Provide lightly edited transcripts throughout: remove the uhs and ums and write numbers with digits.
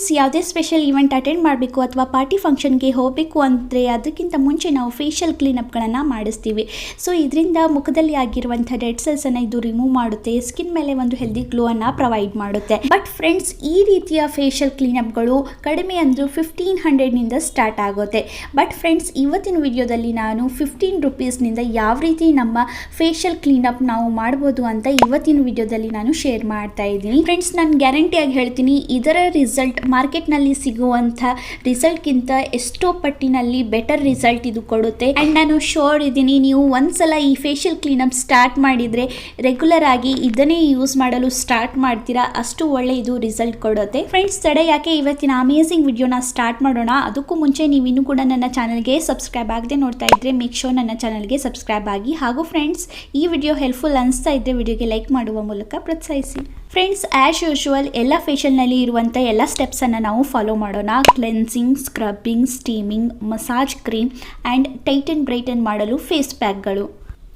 Friends, ಯಾವುದೇ special event attend ಮಾಡಬೇಕು ಅಥವಾ ಪಾರ್ಟಿ ಫಂಕ್ಷನ್ಗೆ ಹೋಗಬೇಕು ಅಂದರೆ ಅದಕ್ಕಿಂತ ಮುಂಚೆ ನಾವು ಫೇಶಿಯಲ್ ಕ್ಲೀನಪ್ಗಳನ್ನು ಮಾಡಿಸ್ತೀವಿ. ಸೊ ಇದರಿಂದ ಮುಖದಲ್ಲಿ ಆಗಿರುವಂಥ ಡೆಡ್ ಸೆಲ್ಸನ್ನು ಇದು ರಿಮೂವ್ ಮಾಡುತ್ತೆ, ಸ್ಕಿನ್ ಮೇಲೆ ಒಂದು ಹೆಲ್ದಿ ಗ್ಲೋವನ್ನು ಪ್ರೊವೈಡ್ ಮಾಡುತ್ತೆ. ಬಟ್ ಫ್ರೆಂಡ್ಸ್, ಈ ರೀತಿಯ ಫೇಶಿಯಲ್ ಕ್ಲೀನಪ್ಗಳು ಕಡಿಮೆ ಅಂದರೂ 1500ನಿಂದ ಸ್ಟಾರ್ಟ್ ಆಗುತ್ತೆ. ಬಟ್ ಫ್ರೆಂಡ್ಸ್, ಇವತ್ತಿನ ವಿಡಿಯೋದಲ್ಲಿ ನಾನು 15 ರೂಪೀಸ್ನಿಂದ ಯಾವ ರೀತಿ ನಮ್ಮ ಫೇಶಿಯಲ್ ಕ್ಲೀನಪ್ ನಾವು ಮಾಡ್ಬೋದು ಅಂತ ಇವತ್ತಿನ ವಿಡಿಯೋದಲ್ಲಿ ನಾನು ಶೇರ್ ಮಾಡ್ತಾ ಇದ್ದೀನಿ. ಫ್ರೆಂಡ್ಸ್, ನಾನು ಗ್ಯಾರಂಟಿಯಾಗಿ ಹೇಳ್ತೀನಿ, ಇದರ ರಿಸಲ್ಟ್ ಮಾರ್ಕೆಟ್ನಲ್ಲಿ ಸಿಗುವಂಥ ರಿಸಲ್ಟ್ಗಿಂತ ಎಷ್ಟೋ ಪಟ್ಟಿನಲ್ಲಿ ಬೆಟರ್ ರಿಸಲ್ಟ್ ಇದು ಕೊಡುತ್ತೆ. ಆ್ಯಂಡ್ ನಾನು ಶೋರ್ ಇದ್ದೀನಿ, ನೀವು ಒಂದ್ಸಲ ಈ ಫೇಶಿಯಲ್ ಕ್ಲೀನಪ್ ಸ್ಟಾರ್ಟ್ ಮಾಡಿದರೆ ರೆಗ್ಯುಲರ್ ಆಗಿ ಇದನ್ನೇ ಯೂಸ್ ಮಾಡಲು ಸ್ಟಾರ್ಟ್ ಮಾಡ್ತೀರಾ, ಅಷ್ಟು ಒಳ್ಳೆ ಇದು ರಿಸಲ್ಟ್ ಕೊಡುತ್ತೆ. ಫ್ರೆಂಡ್ಸ್, ತಡ ಯಾಕೆ, ಇವತ್ತಿನ ಅಮೇಸಿಂಗ್ ವಿಡಿಯೋನ ಸ್ಟಾರ್ಟ್ ಮಾಡೋಣ. ಅದಕ್ಕೂ ಮುಂಚೆ ನೀವು ಇನ್ನೂ ಕೂಡ ನನ್ನ ಚಾನಲ್ಗೆ ಸಬ್ಸ್ಕ್ರೈಬ್ ಆಗದೆ ನೋಡ್ತಾ ಇದ್ದರೆ ಮೇಕ್ ಶೋರ್ ನನ್ನ ಚಾನಲ್ಗೆ ಸಬ್ಸ್ಕ್ರೈಬ್ ಆಗಿ. ಹಾಗೂ ಫ್ರೆಂಡ್ಸ್, ಈ ವಿಡಿಯೋ ಹೆಲ್ಪ್ಫುಲ್ ಅನಿಸ್ತಾ ಇದ್ದರೆ ವಿಡಿಯೋಗೆ ಲೈಕ್ ಮಾಡುವ ಮೂಲಕ ಪ್ರೋತ್ಸಾಹಿಸಿ. ಫ್ರೆಂಡ್ಸ್, ಆ್ಯಸ್ ಯೂಶುವಲ್ ಎಲ್ಲ ಫೇಶಿಯಲ್ನಲ್ಲಿ ಇರುವಂಥ ಎಲ್ಲ ಸ್ಟೆಪ್ಸನ್ನು ನಾವು ಫಾಲೋ ಮಾಡೋಣ. Cleansing, scrubbing, steaming, massage cream and tighten brighten ಮಾಡಲು ಫೇಸ್ ಪ್ಯಾಕ್ಗಳು.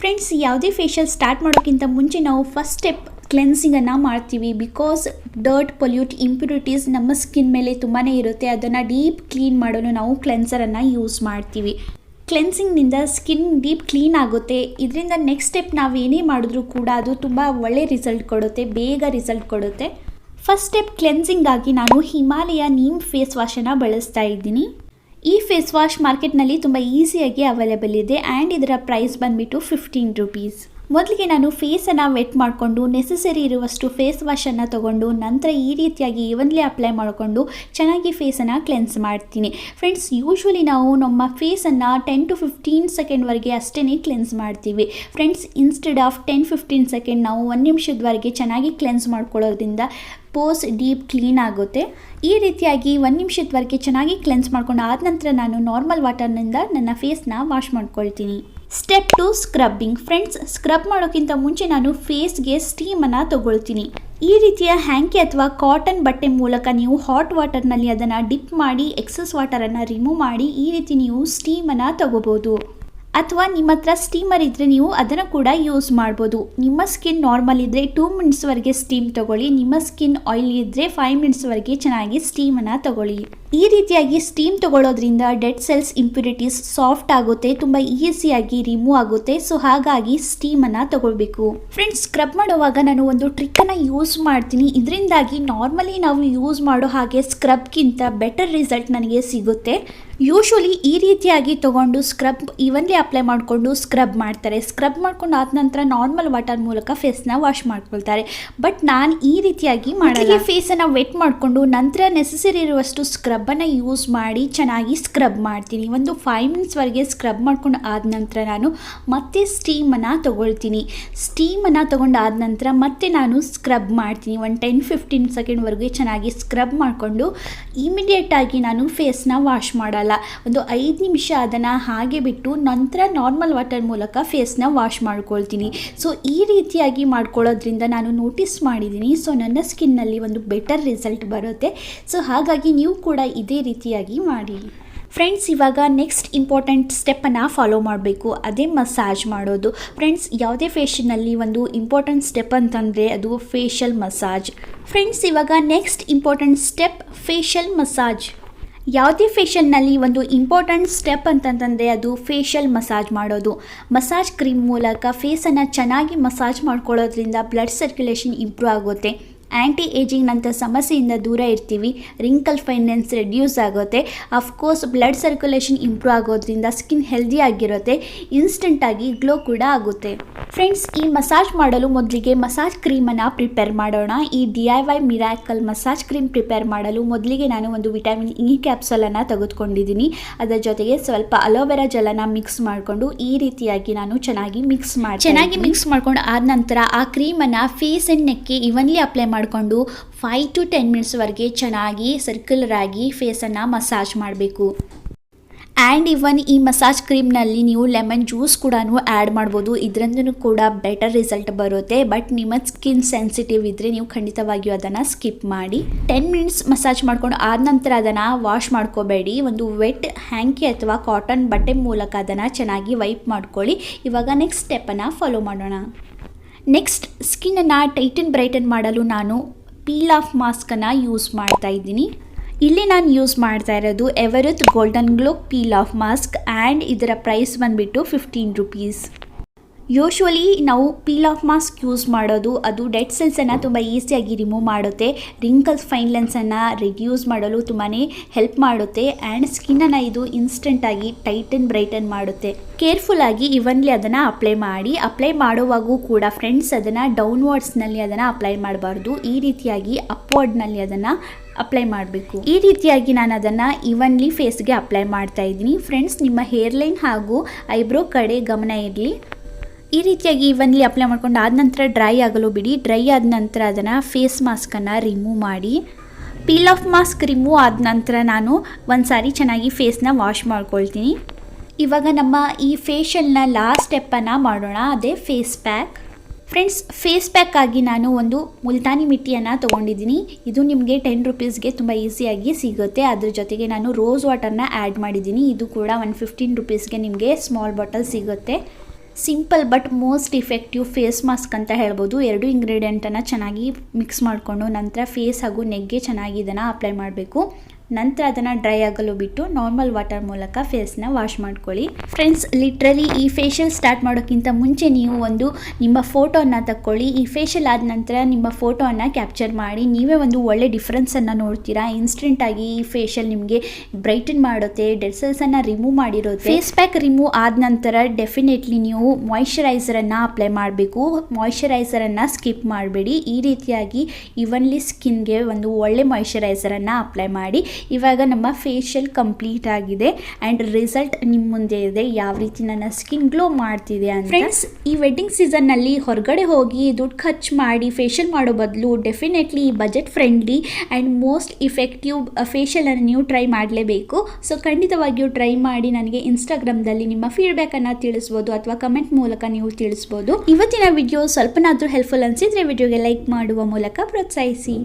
ಫ್ರೆಂಡ್ಸ್, ಯಾವುದೇ ಫೇಶಿಯಲ್ ಸ್ಟಾರ್ಟ್ ಮಾಡೋಕ್ಕಿಂತ ಮುಂಚೆ ನಾವು ಫಸ್ಟ್ ಸ್ಟೆಪ್ ಕ್ಲೆನ್ಸಿಂಗನ್ನು ಮಾಡ್ತೀವಿ. ಬಿಕಾಸ್ ಡರ್ಟ್, ಪೊಲ್ಯೂಟ್, ಇಂಪ್ಯೂರಿಟೀಸ್ ನಮ್ಮ ಸ್ಕಿನ್ ಮೇಲೆ ತುಂಬಾ ಇರುತ್ತೆ. ಅದನ್ನು ಡೀಪ್ ಕ್ಲೀನ್ ಮಾಡಲು ನಾವು ಕ್ಲೆನ್ಸರನ್ನು ಯೂಸ್ ಮಾಡ್ತೀವಿ. ಕ್ಲೆನ್ಸಿಂಗ್ನಿಂದ ಸ್ಕಿನ್ ಡೀಪ್ ಕ್ಲೀನ್ ಆಗುತ್ತೆ. ಇದರಿಂದ ನೆಕ್ಸ್ಟ್ ಸ್ಟೆಪ್ ನಾವು ಏನೇ ಮಾಡಿದ್ರೂ ಕೂಡ ಅದು ತುಂಬ ಒಳ್ಳೆ ರಿಸಲ್ಟ್ ಕೊಡುತ್ತೆ, ಬೇಗ ರಿಸಲ್ಟ್ ಕೊಡುತ್ತೆ. ಫಸ್ಟ್ ಸ್ಟೆಪ್ ಕ್ಲೆನ್ಸಿಂಗ್ ಆಗಿ ನಾನು ಹಿಮಾಲಯ ನೀಮ್ ಫೇಸ್ ವಾಶನ್ನು ಬಳಸ್ತಾ ಇದ್ದೀನಿ. ಈ ಫೇಸ್ ವಾಶ್ ಮಾರ್ಕೆಟ್ನಲ್ಲಿ ತುಂಬ ಈಸಿಯಾಗಿ ಅವೈಲೇಬಲ್ ಇದೆ ಆ್ಯಂಡ್ ಇದರ ಪ್ರೈಸ್ ಬಂದುಬಿಟ್ಟು 15 ರೂಪೀಸ್. ಮೊದಲಿಗೆ ನಾನು ಫೇಸನ್ನು ವೆಟ್ ಮಾಡಿಕೊಂಡು ನೆಸೆಸರಿ ಇರುವಷ್ಟು ಫೇಸ್ ವಾಶನ್ನು ತೊಗೊಂಡು ನಂತರ ಈ ರೀತಿಯಾಗಿ ಈವನ್ಲಿ ಅಪ್ಲೈ ಮಾಡಿಕೊಂಡು ಚೆನ್ನಾಗಿ ಫೇಸನ್ನು ಕ್ಲೆನ್ಸ್ ಮಾಡ್ತೀನಿ. ಫ್ರೆಂಡ್ಸ್, ಯೂಶ್ವಲಿ ನಾವು ನಮ್ಮ ಫೇಸನ್ನು 10 to 15 ಸೆಕೆಂಡ್ವರೆಗೆ ಅಷ್ಟೇ ಕ್ಲೆನ್ಸ್ ಮಾಡ್ತೀವಿ. ಫ್ರೆಂಡ್ಸ್, ಇನ್ಸ್ಟೆಡ್ ಆಫ್ 10-15 ಸೆಕೆಂಡ್ ನಾವು 1 ನಿಮಿಷದವರೆಗೆ ಚೆನ್ನಾಗಿ ಕ್ಲೆನ್ಸ್ ಮಾಡ್ಕೊಳ್ಳೋದ್ರಿಂದ ಪೋಸ್ ಡೀಪ್ ಕ್ಲೀನ್ ಆಗುತ್ತೆ. ಈ ರೀತಿಯಾಗಿ 1 ನಿಮಿಷದವರೆಗೆ ಚೆನ್ನಾಗಿ ಕ್ಲೆನ್ಸ್ ಮಾಡ್ಕೊಂಡು ಆದ ನಂತರ ನಾನು ನಾರ್ಮಲ್ ವಾಟರ್ನಿಂದ ನನ್ನ ಫೇಸ್ನ ವಾಶ್ ಮಾಡ್ಕೊಳ್ತೀನಿ. Step 2, scrubbing. ಫ್ರೆಂಡ್ಸ್, ಸ್ಕ್ರಬ್ ಮಾಡೋಕ್ಕಿಂತ ಮುಂಚೆ ನಾನು ಫೇಸ್ಗೆ ಸ್ಟೀಮನ್ನು ತಗೊಳ್ತೀನಿ. ಈ ರೀತಿಯ ಹ್ಯಾಂಕಿ ಅಥವಾ ಕಾಟನ್ ಬಟ್ಟೆ ಮೂಲಕ ನೀವು ಹಾಟ್ ವಾಟರ್ನಲ್ಲಿ ಅದನ್ನು ಡಿಪ್ ಮಾಡಿ ಎಕ್ಸಸ್ ವಾಟರನ್ನು ರಿಮೂವ್ ಮಾಡಿ ಈ ರೀತಿ ನೀವು ಸ್ಟೀಮನ್ನು ತಗೋಬೋದು. ಅಥವಾ ನಿಮ್ಮ ಹತ್ರ ಸ್ಟೀಮರ್ ಇದ್ದರೆ ನೀವು ಅದನ್ನು ಕೂಡ ಯೂಸ್ ಮಾಡ್ಬೋದು. ನಿಮ್ಮ ಸ್ಕಿನ್ ನಾರ್ಮಲ್ ಇದ್ದರೆ 2 ಮಿನಿಟ್ಸ್ವರೆಗೆ ಸ್ಟೀಮ್ ತೊಗೊಳ್ಳಿ. ನಿಮ್ಮ ಸ್ಕಿನ್ ಆಯಿಲ್ ಇದ್ದರೆ 5 ಮಿನಿಟ್ಸ್ವರೆಗೆ ಚೆನ್ನಾಗಿ ಸ್ಟೀಮನ್ನು ತಗೊಳ್ಳಿ. ಈ ರೀತಿಯಾಗಿ ಸ್ಟೀಮ್ ತಗೊಳ್ಳೋದ್ರಿಂದ ಡೆಡ್ ಸೆಲ್ಸ್, ಇಂಪ್ಯೂರಿಟೀಸ್ ಸಾಫ್ಟ್ ಆಗುತ್ತೆ, ತುಂಬ ಈಸಿಯಾಗಿ ರಿಮೂವ್ ಆಗುತ್ತೆ. ಸೊ ಹಾಗಾಗಿ ಸ್ಟೀಮನ್ನು ತಗೊಳ್ಬೇಕು. ಫ್ರೆಂಡ್ಸ್, ಸ್ಕ್ರಬ್ ಮಾಡುವಾಗ ನಾನು ಒಂದು ಟ್ರಿಕ್ಕನ್ನು ಯೂಸ್ ಮಾಡ್ತೀನಿ. ಇದರಿಂದಾಗಿ ನಾರ್ಮಲಿ ನಾವು ಯೂಸ್ ಮಾಡೋ ಹಾಗೆ ಸ್ಕ್ರಬ್ಗಿಂತ ಬೆಟರ್ ರಿಸಲ್ಟ್ ನನಗೆ ಸಿಗುತ್ತೆ. ಯೂಶ್ವಲಿ ಈ ರೀತಿಯಾಗಿ ತೊಗೊಂಡು ಸ್ಕ್ರಬ್ ಈವನ್ಲಿ ಅಪ್ಲೈ ಮಾಡಿಕೊಂಡು ಸ್ಕ್ರಬ್ ಮಾಡ್ತಾರೆ. ಸ್ಕ್ರಬ್ ಮಾಡ್ಕೊಂಡು ಆದ ನಂತರ ನಾರ್ಮಲ್ ವಾಟರ್ ಮೂಲಕ ಫೇಸ್ನ ವಾಶ್ ಮಾಡ್ಕೊಳ್ತಾರೆ. ಬಟ್ ನಾನು ಈ ರೀತಿಯಾಗಿ ಮಾಡಲ್ಲ. ಫೇಸನ್ನು ವೆಟ್ ಮಾಡಿಕೊಂಡು ನಂತರ ನೆಸೆಸರಿ ಇರುವಷ್ಟು ಸ್ಕ್ರಬ್ಬನ್ನು ಯೂಸ್ ಮಾಡಿ ಚೆನ್ನಾಗಿ ಸ್ಕ್ರಬ್ ಮಾಡ್ತೀನಿ. ಒಂದು 5 ಮಿನಿಟ್ಸ್ವರೆಗೆ ಸ್ಕ್ರಬ್ ಮಾಡ್ಕೊಂಡು ಆದ ನಂತರ ನಾನು ಮತ್ತೆ ಸ್ಟೀಮನ್ನು ತೊಗೊಳ್ತೀನಿ. ಸ್ಟೀಮನ್ನು ತೊಗೊಂಡಾದ ನಂತರ ಮತ್ತೆ ನಾನು ಸ್ಕ್ರಬ್ ಮಾಡ್ತೀನಿ. ಒಂದು 10-15 ಸೆಕೆಂಡ್ವರೆಗೆ ಚೆನ್ನಾಗಿ ಸ್ಕ್ರಬ್ ಮಾಡಿಕೊಂಡು ಇಮಿಡಿಯೇಟಾಗಿ ನಾನು ಫೇಸ್ನ ವಾಶ್ ಮಾಡಲ್ಲ. ಒಂದು 5 ನಿಮಿಷ ಅದನ್ನು ಹಾಗೆ ಬಿಟ್ಟು ನಂತರ ನಾರ್ಮಲ್ ವಾಟರ್ ಮೂಲಕ ಫೇಸ್ನ ವಾಶ್ ಮಾಡ್ಕೊಳ್ತೀನಿ. ಸೊ ಈ ರೀತಿಯಾಗಿ ಮಾಡ್ಕೊಳ್ಳೋದ್ರಿಂದ ನಾನು ನೋಟಿಸ್ ಮಾಡಿದ್ದೀನಿ. ಸೊ ನನ್ನ ಸ್ಕಿನ್ನಲ್ಲಿ ಒಂದು ಬೆಟರ್ ರಿಸಲ್ಟ್ ಬರುತ್ತೆ. ಸೊ ಹಾಗಾಗಿ ನೀವು ಕೂಡ ಇದೇ ರೀತಿಯಾಗಿ ಮಾಡಿ. ಫ್ರೆಂಡ್ಸ್, ಇವಾಗ ನೆಕ್ಸ್ಟ್ ಇಂಪಾರ್ಟೆಂಟ್ ಸ್ಟೆಪ್ಪನ್ನು ಫಾಲೋ ಮಾಡಬೇಕು, ಅದೇ ಮಸಾಜ್ ಮಾಡೋದು. ಫ್ರೆಂಡ್ಸ್, ಯಾವುದೇ ಫೇಶಿಯಲ್ನಲ್ಲಿ ಒಂದು ಇಂಪಾರ್ಟೆಂಟ್ ಸ್ಟೆಪ್ ಅಂತಂದರೆ ಅದು ಫೇಶಿಯಲ್ ಮಸಾಜ್. ಫ್ರೆಂಡ್ಸ್, ಇವಾಗ next important step facial massage. ಯಾವುದೇ ಫೇಶಿಯಲ್ನಲ್ಲಿ ಒಂದು ಇಂಪಾರ್ಟೆಂಟ್ ಸ್ಟೆಪ್ ಅಂತಂತಂದರೆ ಅದು ಫೇಶಿಯಲ್ ಮಸಾಜ್ ಮಾಡೋದು. ಮಸಾಜ್ ಕ್ರೀಮ್ ಮೂಲಕ ಫೇಸನ್ನು ಚೆನ್ನಾಗಿ ಮಸಾಜ್ ಮಾಡ್ಕೊಳ್ಳೋದ್ರಿಂದ ಬ್ಲಡ್ ಸರ್ಕ್ಯುಲೇಷನ್ ಇಂಪ್ರೂವ್ ಆಗುತ್ತೆ. ಆ್ಯಂಟಿ ಏಜಿಂಗ್ನಂಥ ಸಮಸ್ಯೆಯಿಂದ ದೂರ ಇರ್ತೀವಿ. ರಿಂಕಲ್ ಫೈನೆನ್ಸ್ ರೆಡ್ಯೂಸ್ ಆಗುತ್ತೆ. ಅಫ್ಕೋರ್ಸ್ ಬ್ಲಡ್ ಸರ್ಕ್ಯುಲೇಷನ್ ಇಂಪ್ರೂವ್ ಆಗೋದ್ರಿಂದ ಸ್ಕಿನ್ ಹೆಲ್ದಿ ಆಗಿರುತ್ತೆ, ಇನ್ಸ್ಟೆಂಟಾಗಿ ಗ್ಲೋ ಕೂಡ ಆಗುತ್ತೆ. ಫ್ರೆಂಡ್ಸ್, ಈ ಮಸಾಜ್ ಮಾಡಲು ಮೊದಲಿಗೆ ಮಸಾಜ್ ಕ್ರೀಮನ್ನು ಪ್ರಿಪೇರ್ ಮಾಡೋಣ. ಈ DIY miracle massage cream prepare ಮಾಡಲು ಮೊದಲಿಗೆ ನಾನು ಒಂದು ವಿಟಮಿನ್ E ಕ್ಯಾಪ್ಸೂಲನ್ನು ತೆಗೆದುಕೊಂಡಿದ್ದೀನಿ. ಅದರ ಜೊತೆಗೆ ಸ್ವಲ್ಪ ಅಲೋವೆರಾ ಜೆಲನ್ನು ಮಿಕ್ಸ್ ಮಾಡಿಕೊಂಡು ಈ ರೀತಿಯಾಗಿ ನಾನು ಚೆನ್ನಾಗಿ ಮಿಕ್ಸ್ ಮಾಡ್ಕೊಂಡು ಆದ ನಂತರ ಆ ಕ್ರೀಮನ್ನು ಫೇಸ್ ಆ್ಯಂಡ್ ನೆಕ್ಗೆ ಇವನ್ಲಿ ಅಪ್ಲೈ ಮಾಡಿಕೊಂಡು 5 to 10 ಮಿನಿಟ್ಸ್ವರೆಗೆ ಚೆನ್ನಾಗಿ ಸರ್ಕ್ಯುಲರ್ ಆಗಿ ಫೇಸನ್ನು ಮಸಾಜ್ ಮಾಡಬೇಕು. ಆ್ಯಂಡ್ ಇವನ್ ಈ ಮಸಾಜ್ ಕ್ರೀಮ್ನಲ್ಲಿ ನೀವು ಲೆಮನ್ ಜ್ಯೂಸ್ ಕೂಡ ಆ್ಯಡ್ ಮಾಡ್ಬೋದು. ಇದರಿಂದನೂ ಕೂಡ ಬೆಟರ್ ರಿಸಲ್ಟ್ ಬರುತ್ತೆ. ಬಟ್ ನಿಮ್ಮ ಸ್ಕಿನ್ ಸೆನ್ಸಿಟಿವ್ ಇದ್ದರೆ ನೀವು ಖಂಡಿತವಾಗಿಯೂ ಅದನ್ನು ಸ್ಕಿಪ್ ಮಾಡಿ. 10 ಮಿನಿಟ್ಸ್ ಮಸಾಜ್ ಮಾಡ್ಕೊಂಡು ಆದ ನಂತರ ಅದನ್ನು ವಾಶ್ ಮಾಡ್ಕೋಬೇಡಿ. ಒಂದು ವೆಟ್ ಹ್ಯಾಂಕಿ ಅಥವಾ ಕಾಟನ್ ಬಟ್ಟೆ ಮೂಲಕ ಅದನ್ನು ಚೆನ್ನಾಗಿ ವೈಪ್ ಮಾಡ್ಕೊಳ್ಳಿ. ಇವಾಗ ನೆಕ್ಸ್ಟ್ ಸ್ಟೆಪ್ಪನ್ನು ಫಾಲೋ ಮಾಡೋಣ. ನೆಕ್ಸ್ಟ್, ಸ್ಕಿನ್ನನ್ನು ಟೈಟನ್ ಬ್ರೈಟನ್ ಮಾಡಲು ನಾನು ಪೀಲ್ ಆಫ್ ಮಾಸ್ಕನ್ನು ಯೂಸ್ ಮಾಡ್ತಾ ಇದ್ದೀನಿ. ಇಲ್ಲಿ ನಾನು ಯೂಸ್ ಮಾಡ್ತಾ ಇರೋದು Everest golden glow peel of mask and ಇದರ ಪ್ರೈಸ್ ಬಂದುಬಿಟ್ಟು 15 ರೂಪೀಸ್. ಯೂಶ್ವಲಿ ನಾವು ಪೀಲ್ ಆಫ್ ಮಾಸ್ಕ್ ಯೂಸ್ ಮಾಡೋದು ಅದು ಡೆಡ್ ಸೆಲ್ಸನ್ನು ತುಂಬ ಈಸಿಯಾಗಿ ರಿಮೂವ್ ಮಾಡುತ್ತೆ, ರಿಂಕಲ್ಸ್ ಫೈನ್ ಲೈನ್ಸನ್ನು ರಿಡ್ಯೂಸ್ ಮಾಡಲು ತುಂಬಾ ಹೆಲ್ಪ್ ಮಾಡುತ್ತೆ ಆ್ಯಂಡ್ ಸ್ಕಿನ್ನನ್ನು ಇದು ಇನ್ಸ್ಟೆಂಟಾಗಿ ಟೈಟನ್ ಬ್ರೈಟನ್ ಮಾಡುತ್ತೆ. ಕೇರ್ಫುಲ್ಲಾಗಿ ಇವನ್ಲಿ ಅದನ್ನು ಅಪ್ಲೈ ಮಾಡುವಾಗೂ ಕೂಡ ಫ್ರೆಂಡ್ಸ್ ಅದನ್ನು ಡೌನ್ವರ್ಡ್ಸ್ನಲ್ಲಿ ಅದನ್ನು ಅಪ್ಲೈ ಮಾಡಬಾರ್ದು, ಈ ರೀತಿಯಾಗಿ ಅಪ್ವರ್ಡ್ನಲ್ಲಿ ಅದನ್ನು ಅಪ್ಲೈ ಮಾಡಬೇಕು. ಈ ರೀತಿಯಾಗಿ ನಾನು ಅದನ್ನು ಇವನ್ಲಿ ಫೇಸ್ಗೆ ಅಪ್ಲೈ ಮಾಡ್ತಾ ಇದ್ದೀನಿ. ಫ್ರೆಂಡ್ಸ್, ನಿಮ್ಮ ಹೇರ್ಲೈನ್ ಹಾಗೂ ಐಬ್ರೋ ಕಡೆ ಗಮನ ಇರಲಿ. ಈ ರೀತಿಯಾಗಿ ಇವನ್ಲಿ ಅಪ್ಲೈ ಮಾಡ್ಕೊಂಡು ಆದ ನಂತರ ಡ್ರೈ ಆಗಲು ಬಿಡಿ. ಡ್ರೈ ಆದ ನಂತರ ಅದನ್ನು ಫೇಸ್ ಮಾಸ್ಕನ್ನು ರಿಮೂವ್ ಮಾಡಿ. ಪೀಲ್ ಆಫ್ ಮಾಸ್ಕ್ ರಿಮೂವ್ ಆದ ನಂತರ ನಾನು ಒಂದು ಸಾರಿ ಚೆನ್ನಾಗಿ ಫೇಸ್ನ ವಾಶ್ ಮಾಡ್ಕೊಳ್ತೀನಿ. ಇವಾಗ ನಮ್ಮ ಈ ಫೇಶಿಯಲ್ನ ಲಾಸ್ಟ್ ಸ್ಟೆಪ್ಪನ್ನು ಮಾಡೋಣ, ಅದೇ face pack. Friends, face pack ಆಗಿ ನಾನು ಒಂದು ಮುಲ್ತಾನಿ ಮಿಟ್ಟಿಯನ್ನು ತೊಗೊಂಡಿದ್ದೀನಿ. ಇದು ನಿಮಗೆ 10 ರೂಪೀಸ್ಗೆ ತುಂಬ ಈಸಿಯಾಗಿ ಸಿಗುತ್ತೆ. ಅದ್ರ ಜೊತೆಗೆ ನಾನು ರೋಸ್ ವಾಟರ್ನ ಆ್ಯಡ್ ಮಾಡಿದ್ದೀನಿ. ಇದು ಕೂಡ 15 ರೂಪೀಸ್ಗೆ ನಿಮಗೆ ಸ್ಮಾಲ್ ಬಾಟಲ್ ಸಿಗುತ್ತೆ. Simple but most effective face mask ಅಂತ ಹೇಳ್ಬೋದು. 2 ಇಂಗ್ರೀಡಿಯೆಂಟನ್ನು ಚೆನ್ನಾಗಿ ಮಿಕ್ಸ್ ಮಾಡಿಕೊಂಡು ನಂತರ ಫೇಸ್ ಹಾಗೂ ನೆಗ್ಗೆ ಚೆನ್ನಾಗಿ ಇದನ್ನು ಅಪ್ಲೈ ಮಾಡಬೇಕು. ನಂತರ ಅದನ್ನು ಡ್ರೈ ಆಗಲು ಬಿಟ್ಟು ನಾರ್ಮಲ್ ವಾಟರ್ ಮೂಲಕ ಫೇಸ್ನ ವಾಶ್ ಮಾಡ್ಕೊಳ್ಳಿ. ಫ್ರೆಂಡ್ಸ್, ಲಿಟ್ರಲಿ ಈ ಫೇಶಿಯಲ್ ಸ್ಟಾರ್ಟ್ ಮಾಡೋಕ್ಕಿಂತ ಮುಂಚೆ ನೀವು ಒಂದು ನಿಮ್ಮ ಫೋಟೋನ ತಕ್ಕೊಳ್ಳಿ. ಈ ಫೇಶಿಯಲ್ ಆದ ನಂತರ ನಿಮ್ಮ ಫೋಟೋವನ್ನು ಕ್ಯಾಪ್ಚರ್ ಮಾಡಿ ನೀವೇ ಒಂದು ಒಳ್ಳೆ ಡಿಫ್ರೆನ್ಸನ್ನು ನೋಡ್ತೀರಾ. ಇನ್ಸ್ಟೆಂಟಾಗಿ ಈ ಫೇಶಿಯಲ್ ನಿಮಗೆ ಬ್ರೈಟನ್ ಮಾಡುತ್ತೆ, ಡೆಡ್ ಸೆಲ್ಸನ್ನು ರಿಮೂವ್ ಮಾಡಿರುತ್ತೆ. ಫೇಸ್ ಪ್ಯಾಕ್ ರಿಮೂವ್ ಆದ ನಂತರ ಡೆಫಿನೆಟ್ಲಿ ನೀವು ಮಾಯಿಶ್ಚರೈಸರನ್ನು ಅಪ್ಲೈ ಮಾಡಬೇಕು. ಮಾಯಿಶ್ಚರೈಸರನ್ನು ಸ್ಕಿಪ್ ಮಾಡಬೇಡಿ. ಈ ರೀತಿಯಾಗಿ ಇವನ್ಲಿ ಸ್ಕಿನ್ಗೆ ಒಂದು ಒಳ್ಳೆ ಮಾಯಿಶ್ಚರೈಸರನ್ನು ಅಪ್ಲೈ ಮಾಡಿ. ಇವಾಗ ನಮ್ಮ ಫೇಶಿಯಲ್ ಕಂಪ್ಲೀಟ್ ಆಗಿದೆ ಆ್ಯಂಡ್ ರಿಸಲ್ಟ್ ನಿಮ್ಮ ಮುಂದೆ ಇದೆ, ಯಾವ ರೀತಿ ನನ್ನ ಸ್ಕಿನ್ ಗ್ಲೋ ಮಾಡ್ತಿದೆ ಅಂತ. ಫ್ರೆಂಡ್ಸ್, ಈ ವೆಡ್ಡಿಂಗ್ ಸೀಸನ್ನಲ್ಲಿ ಹೊರಗಡೆ ಹೋಗಿ ದುಡ್ಡು ಖರ್ಚು ಮಾಡಿ ಫೇಶಿಯಲ್ ಮಾಡೋ ಬದಲು definitely budget friendly and most effective ಫೇಶಿಯಲನ್ನು ನೀವು ಟ್ರೈ ಮಾಡಲೇಬೇಕು. ಸೊ ಖಂಡಿತವಾಗಿಯೂ ಟ್ರೈ ಮಾಡಿ ನನಗೆ ಇನ್ಸ್ಟಾಗ್ರಾಮ್ದಲ್ಲಿ ನಿಮ್ಮ ಫೀಡ್ಬ್ಯಾಕನ್ನು ತಿಳಿಸ್ಬೋದು ಅಥವಾ ಕಮೆಂಟ್ ಮೂಲಕ ನೀವು ತಿಳಿಸ್ಬೋದು. ಇವತ್ತಿನ ವಿಡಿಯೋ ಸ್ವಲ್ಪನಾದರೂ ಹೆಲ್ಪ್ಫುಲ್ ಅನಿಸಿದರೆ ವಿಡಿಯೋಗೆ ಲೈಕ್ ಮಾಡುವ ಮೂಲಕ ಪ್ರೋತ್ಸಾಹಿಸಿ.